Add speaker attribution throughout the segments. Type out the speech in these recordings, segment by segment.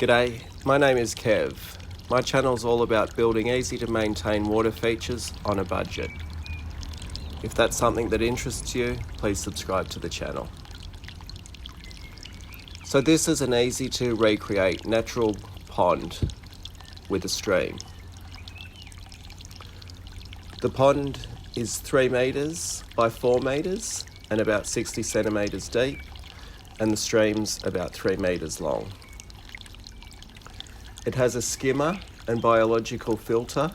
Speaker 1: G'day, my name is Kev. My channel's all about building easy to maintain water features on a budget. If that's something that interests you, please subscribe to the channel. So this is an easy to recreate natural pond with a stream. The pond is 3 metres by 4 metres and about 60 centimetres deep, and the stream's about 3 metres long. It has a skimmer and biological filter.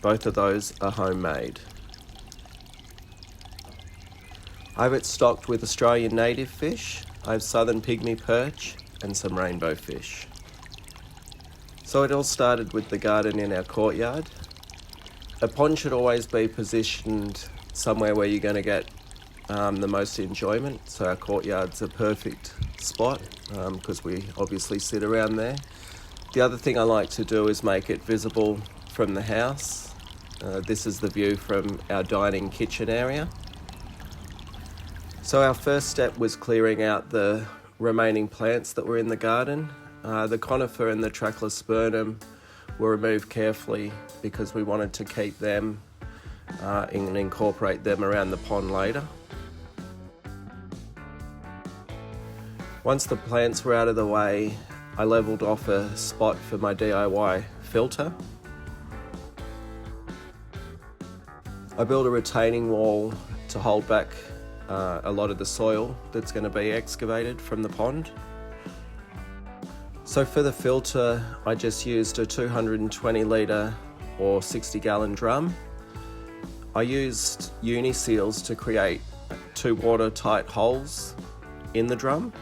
Speaker 1: Both of those are homemade. I have it stocked with Australian native fish. I have southern pygmy perch and some rainbow fish. So it all started with the garden in our courtyard. A pond should always be positioned somewhere where you're going to get the most enjoyment. So our courtyard's a perfect spot because we obviously sit around there. The other thing I like to do is make it visible from the house. This is the view from our dining kitchen area. So our first step was clearing out the remaining plants that were in the garden. The conifer and the trachlospermum were removed carefully because we wanted to keep them and incorporate them around the pond later. Once the plants were out of the way, I levelled off a spot for my DIY filter. I built a retaining wall to hold back a lot of the soil that's going to be excavated from the pond. So for the filter, I just used a 220 litre or 60 gallon drum. I used uni-seals to create 2 watertight holes in the drum.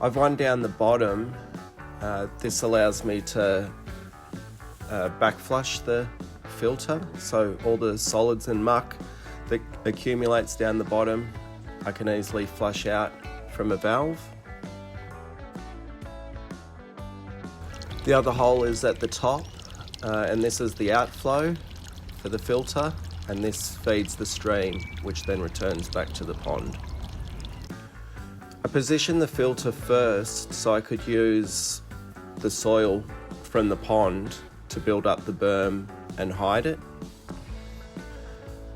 Speaker 1: I've run down the bottom. This allows me to backflush the filter, so all the solids and muck that accumulates down the bottom I can easily flush out from a valve. The other hole is at the top, and this is the outflow for the filter, and this feeds the stream, which then returns back to the pond. I positioned the filter first so I could use the soil from the pond to build up the berm and hide it.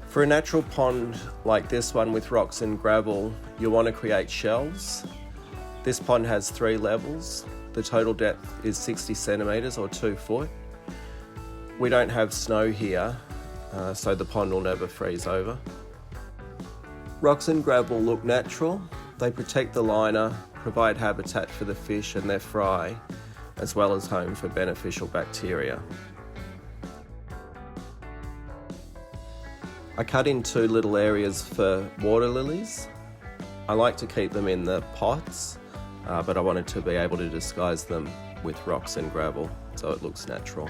Speaker 1: For a natural pond like this one with rocks and gravel, you want to create shelves. This pond has 3 levels. The total depth is 60 centimetres or 2 foot. We don't have snow here, so the pond will never freeze over. Rocks and gravel look natural. They protect the liner, provide habitat for the fish and their fry, as well as home for beneficial bacteria. I cut in 2 little areas for water lilies. I like to keep them in the pots, but I wanted to be able to disguise them with rocks and gravel so it looks natural.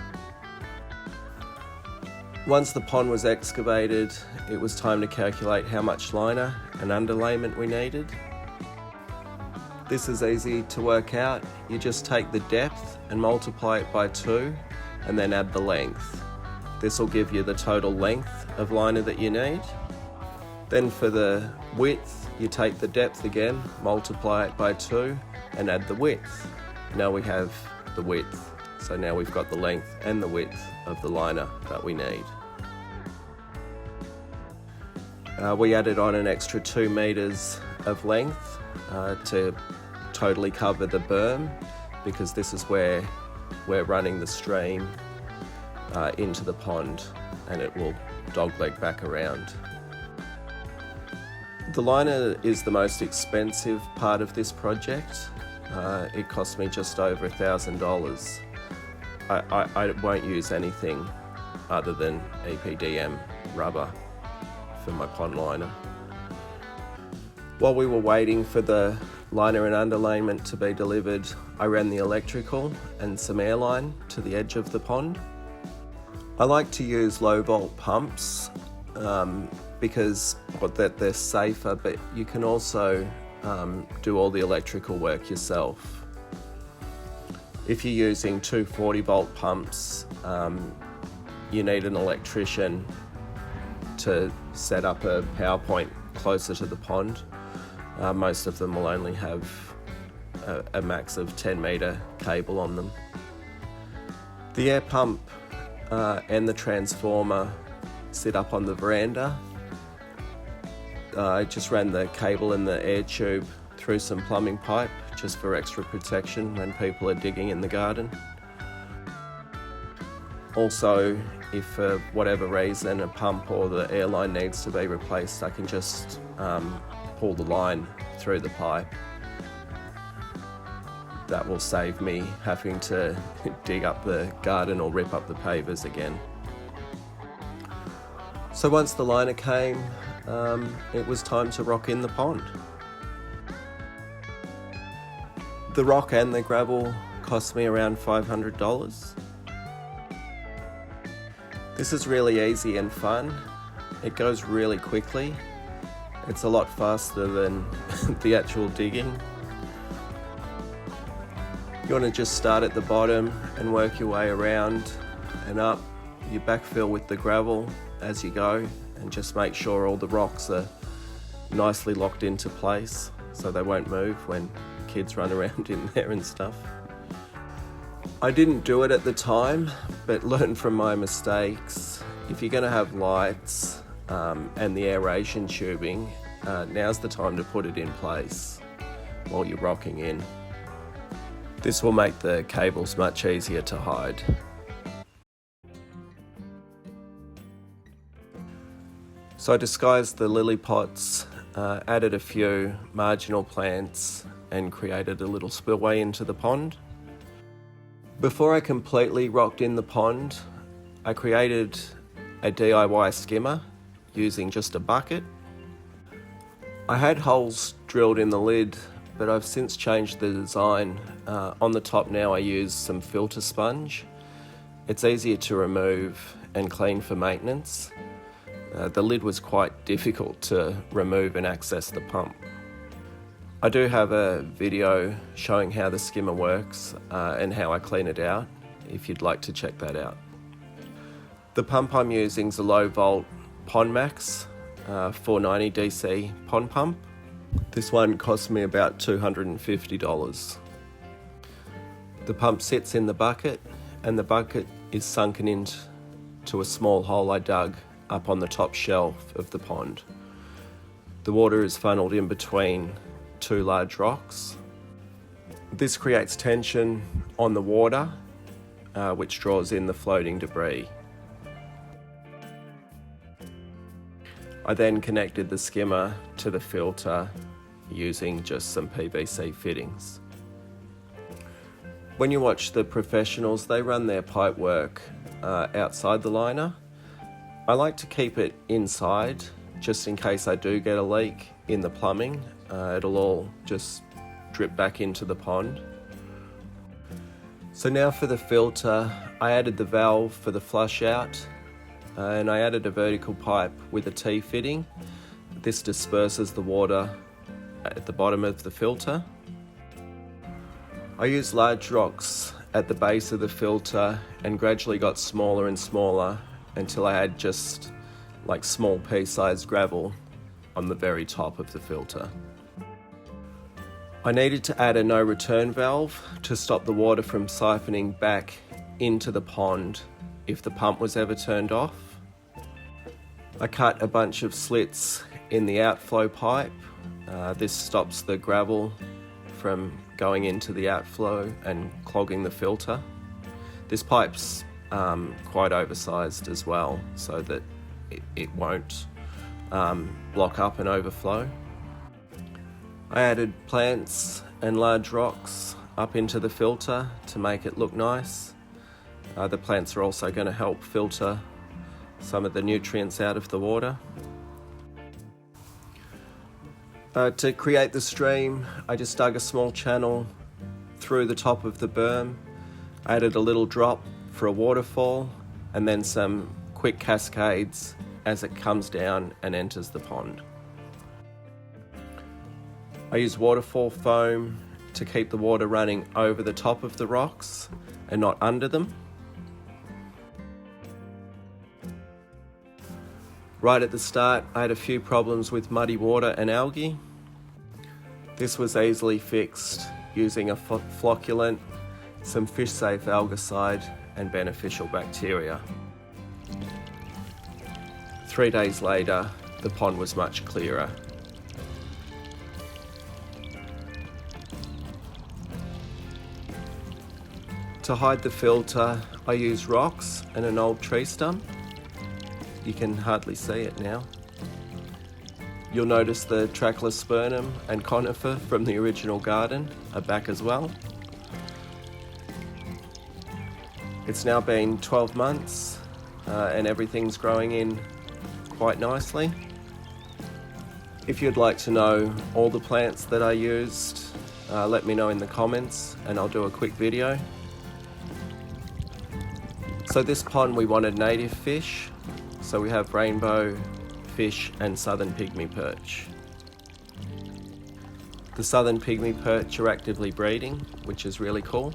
Speaker 1: Once the pond was excavated, it was time to calculate how much liner and underlayment we needed. This is easy to work out. You just take the depth and multiply it by 2 and then add the length. This will give you the total length of liner that you need. Then for the width, you take the depth again, multiply it by 2 and add the width. Now we have the width. So now we've got the length and the width of the liner that we need. We added on an extra 2 metres of length to totally cover the berm, because this is where we're running the stream into the pond and it will dogleg back around. The liner is the most expensive part of this project. It cost me just over $1,000. I won't use anything other than EPDM rubber for my pond liner. While we were waiting for the liner and underlayment to be delivered, I ran the electrical and some airline to the edge of the pond. I like to use low volt pumps because they're safer, but you can also do all the electrical work yourself. If you're using 2 40 volt pumps, you need an electrician to set up a power point closer to the pond. Most of them will only have a max of 10-metre cable on them. The air pump and the transformer sit up on the veranda. I just ran the cable and the air tube through some plumbing pipe just for extra protection when people are digging in the garden. Also, if for whatever reason a pump or the air line needs to be replaced, I can just pull the line through the pipe. That will save me having to dig up the garden or rip up the pavers again. So once the liner came, it was time to rock in the pond. The rock and the gravel cost me around $500. This is really easy and fun. It goes really quickly. It's a lot faster than the actual digging. You want to just start at the bottom and work your way around and up. You backfill with the gravel as you go and just make sure all the rocks are nicely locked into place so they won't move when kids run around in there and stuff. I didn't do it at the time, but learned from my mistakes. If you're going to have lights and the aeration tubing, now's the time to put it in place while you're rocking in. This will make the cables much easier to hide. So I disguised the lily pots, added a few marginal plants and created a little spillway into the pond. Before I completely rocked in the pond, I created a DIY skimmer using just a bucket. I had holes drilled in the lid, but I've since changed the design. On the top now I use some filter sponge. It's easier to remove and clean for maintenance. The lid was quite difficult to remove and access the pump. I do have a video showing how the skimmer works and how I clean it out, if you'd like to check that out. The pump I'm using is a low volt PondMax 490 DC pond pump. This one cost me about $250. The pump sits in the bucket and the bucket is sunken into a small hole I dug up on the top shelf of the pond. The water is funneled in between two large rocks. This creates tension on the water, which draws in the floating debris. I then connected the skimmer to the filter using just some PVC fittings. When you watch the professionals, they run their pipe work outside the liner. I like to keep it inside just in case I do get a leak in the plumbing. It'll all just drip back into the pond. So now for the filter, I added the valve for the flush out and I added a vertical pipe with a T fitting. This disperses the water at the bottom of the filter. I used large rocks at the base of the filter and gradually got smaller and smaller until I had just like small pea-sized gravel on the very top of the filter. I needed to add a no return valve to stop the water from siphoning back into the pond if the pump was ever turned off. I cut a bunch of slits in the outflow pipe. This stops the gravel from going into the outflow and clogging the filter. This pipe's quite oversized as well so that it won't block up and overflow. I added plants and large rocks up into the filter to make it look nice. The plants are also going to help filter some of the nutrients out of the water. To create the stream, I just dug a small channel through the top of the berm. I added a little drop for a waterfall and then some quick cascades as it comes down and enters the pond. I use waterfall foam to keep the water running over the top of the rocks and not under them. Right at the start, I had a few problems with muddy water and algae. This was easily fixed using a flocculant, some fish-safe algicide and beneficial bacteria. 3 days later, the pond was much clearer. To hide the filter, I use rocks and an old tree stump. You can hardly see it now. You'll notice the Trachlospermum and conifer from the original garden are back as well. It's now been 12 months and everything's growing in quite nicely. If you'd like to know all the plants that I used, let me know in the comments and I'll do a quick video. So this pond we wanted native fish, so we have rainbow fish and southern pygmy perch. The southern pygmy perch are actively breeding, which is really cool.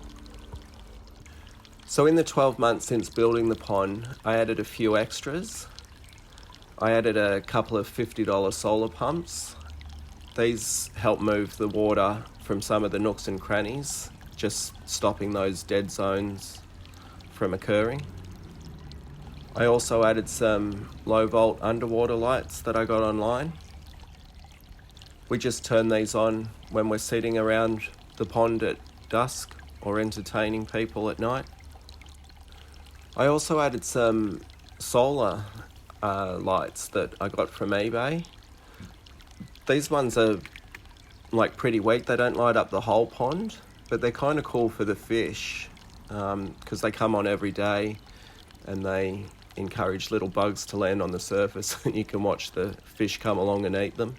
Speaker 1: So in the 12 months since building the pond, I added a few extras. I added a couple of $50 solar pumps. These help move the water from some of the nooks and crannies, just stopping those dead zones from occurring. I also added some low volt underwater lights that I got online. We just turn these on when we're sitting around the pond at dusk or entertaining people at night. I also added some solar lights that I got from eBay. These ones are like pretty weak, they don't light up the whole pond, but they're kind of cool for the fish because they come on every day and they encourage little bugs to land on the surface and you can watch the fish come along and eat them.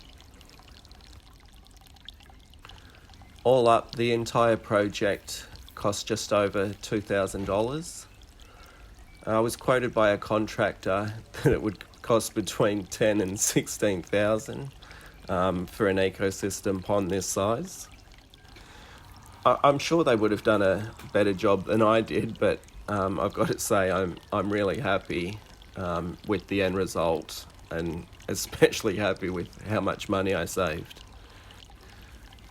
Speaker 1: All up, the entire project cost just over $2,000. I was quoted by a contractor that it would cost between $10,000 and $16,000 for an ecosystem pond this size. I'm sure they would have done a better job than I did, but I've got to say I'm really happy with the end result and especially happy with how much money I saved.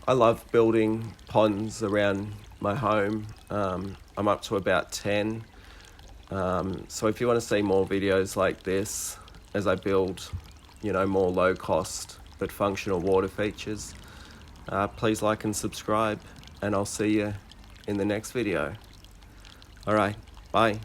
Speaker 1: I love building ponds around my home. I'm up to about 10. So if you want to see more videos like this as I build, more low cost but functional water features, please like and subscribe and I'll see you in the next video. Alright, bye.